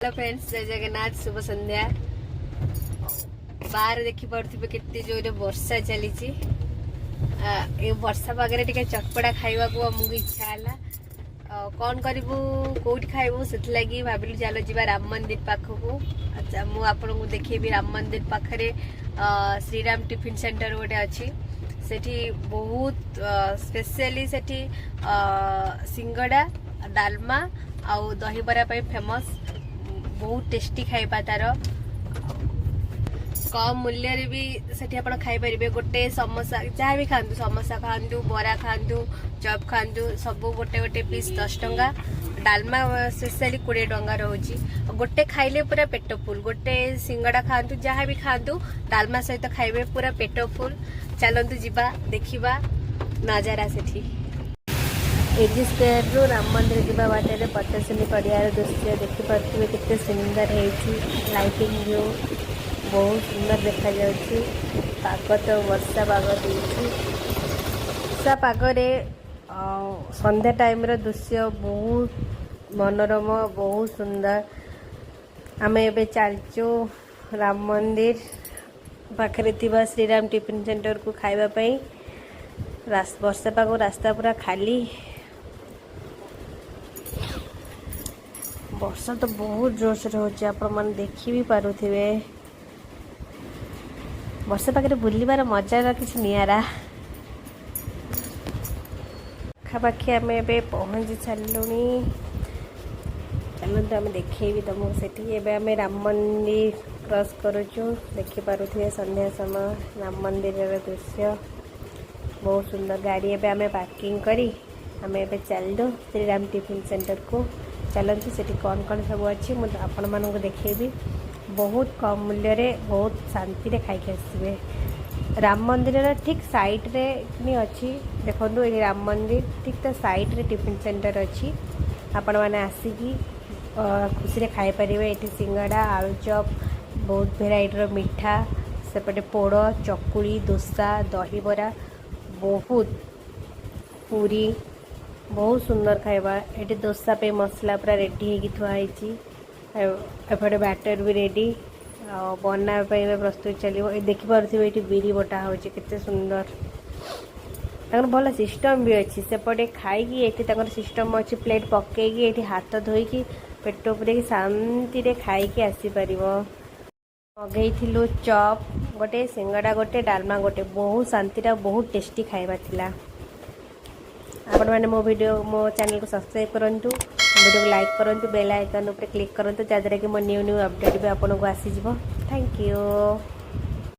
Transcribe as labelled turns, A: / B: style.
A: Hello friends, जय जगन्नाथ। शुभ संध्या। बाहर देखी पारे केते जोर वर्षा चली। वर्षा पागे टे चटपटा खावा को आमको इच्छा है। कौन करूँ कौट खाइबू से भाविलु चलो जी राम मंदिर पाखक। अच्छा, मुझे देखी राम मंदिर पाखे श्रीराम टिफिन सेंटर गोटे अच्छी सेठी बहुत स्पेशली सेठी सिंगड़ा डालमा आउ दहीबरा फेमस। बहुत टेस्टी खाइबा तार कम मूल्य रे भी सेठी आपण खाई परिबे। गोटे समोसा जहाँ भी खातु, समोसा खातु, बरा खातु, चप खातु, सब गोटे गोटे पीस 10 टंका। डालमा स्पेशली 20 टंका रोची। गोटे खाइले पूरा पेट फुल। गोटे सिंगड़ा खातु, जहाँ भी खातु, डालमा सहित खाइबे पूरा पेट फुल। चलतु जीवा देखिबा नजारा सेठी। एजी स्क्वायर रु राम मंदिर जावा बाटे पचासनी पड़ियार दृश्य देखिपे केते सुंदर है। लाइटिंग व्यू बहुत सुंदर देखा जाउछि। पाग तो वर्षा पाग देछि। वर्षा पागरे संध्या टाइम रो दृश्य बहुत मनोरम, बहुत सुंदर। आमे एबे चलचु राम मंदिर पाखरे थिबा श्रीराम टिफिन सेंटर को खाइबा पई। वर्षा पाग रास्ता पूरा खाली। वर्षा तो बहुत जोर से होची, आपण मन देखि भी पारुथिबे। वर्षा पाखे बुलबार मजा किसी निरा। पाखापाखि आम ए पहुँची सारूनी। चलते आम देखेबी तुमको सेठी। एबे आम राम मंदिर क्रॉस करुचु। देखिपे संध्या समय राम मंदिर दृश्य बहुत सुंदर। गाड़ी एबे आम पार्किंग करी आम ए चलु श्रीराम टिफिन सेंटर को। चलते सेठी कौन कौन सब अच्छी मुझे आपण मानक देखेबी। बहुत कम मूल्य रे बहुत शांति रे खाई आसबे। राम मंदिर ठीक साइड रे कि अच्छी देखो ये राम मंदिर ठीक तो साइड रे टिफिन सेंटर अच्छी। आपण मैंने आसिकी खुशी रे खाई परिबे। एठी सिंगड़ा, आलू चप, बहुत भेराइटर मिठा, सेपटे पोड़, चकुली, दोसा, दहीबरा, बहुत पूरी, बहुत सुंदर खाइबा। ये दोसा पे मसला पूरा रेडी होगी थुआई। एपटे बैटर भी रेडी बना प्रस्तुत चलो। देखिपे ये बिरी बटा हो सुंदर। भल सिस्टम भी अच्छी। सेपटे खाई सिस्टम अच्छी। प्लेट पकईकि हाथ धोईकी पेट पूरे शांति रे खाई आसीपर। मगेलु चप गोटे, सिंगड़ा गोटे, डालमा गोटे, बहुत शांति बहुत टेस्टी खाइबा थिला। आपण मैंने मो चैनल को सब्सक्राइब करूँ, वीडियो को लाइक करूँ, बेल आइकन ऊपर क्लिक करूँ, जहाँद्वारा कि मो न्यू अपडेट भी आपको आसीज। Thank you.